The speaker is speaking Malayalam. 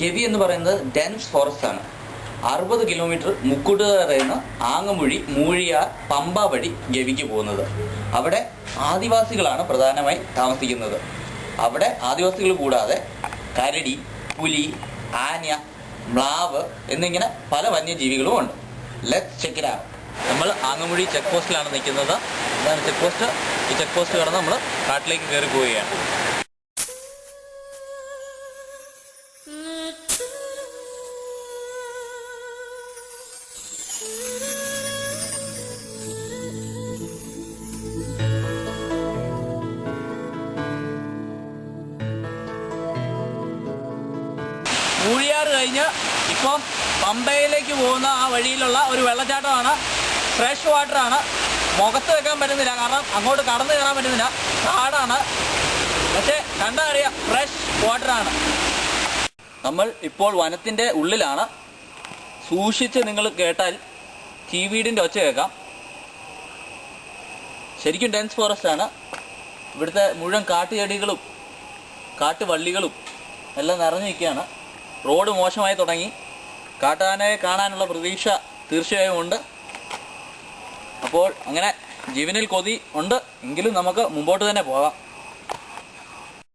ഗവി എന്ന് പറയുന്നത് ഡെൻസ് ഫോറസ്റ്റ് ആണ്. 60 കിലോമീറ്റർ മുക്കൂട്ടുകാരിൽ നിന്ന് ആങ്ങമൂഴി, മൂഴിയാർ, പമ്പ വഴി ഗവിക്ക് പോകുന്നത്. അവിടെ ആദിവാസികളാണ് പ്രധാനമായി താമസിക്കുന്നത്. അവിടെ ആദിവാസികൾ കൂടാതെ കരടി, പുലി, ആന, മ്ലാവ് എന്നിങ്ങനെ പല വന്യജീവികളും ഉണ്ട്. Let's check it out. നമ്മൾ ആങ്ങമൂഴി ചെക്ക് പോസ്റ്റിലാണ് നിൽക്കുന്നത്. ഇതാണ് ചെക്ക് പോസ്റ്റ്. ഈ ചെക്ക് പോസ്റ്റ് കടന്ന് നമ്മൾ കാട്ടിലേക്ക് കയറി പോവുകയാണ്. മൂഴിയാർ കഴിഞ്ഞ് ഇപ്പം പമ്പയിലേക്ക് പോകുന്ന ആ വഴിയിലുള്ള ഒരു വെള്ളച്ചാട്ടമാണ്. ഫ്രഷ് വാട്ടറാണ്. മുഖത്ത് വെക്കാൻ പറ്റുന്നില്ല, കാരണം അങ്ങോട്ട് കടന്നു കയറാൻ പറ്റുന്നില്ല, കാടാണ്. പക്ഷേ കണ്ടാൽ അറിയാം, ഫ്രഷ് വാട്ടറാണ്. നമ്മൾ ഇപ്പോൾ വനത്തിൻ്റെ ഉള്ളിലാണ്. സൂക്ഷിച്ച് നിങ്ങൾ കേട്ടാൽ ചീവീടിൻ്റെ ഒച്ച കേൾക്കാം. ശരിക്കും ഡെൻസ് ഫോറസ്റ്റ് ആണ്. ഇവിടുത്തെ മുഴുവൻ കാട്ടുചെടികളും കാട്ടുവള്ളികളും എല്ലാം നിറഞ്ഞു നിൽക്കുകയാണ്. റോഡ് മോശമായി തുടങ്ങി. കാട്ടാനയെ കാണാനുള്ള പ്രതീക്ഷ തീർച്ചയായും ഉണ്ട്. അപ്പോൾ അങ്ങനെ ജീവനിൽ കൊതി ഉണ്ട്. എങ്കിലും നമുക്ക് മുമ്പോട്ട് തന്നെ പോകാം.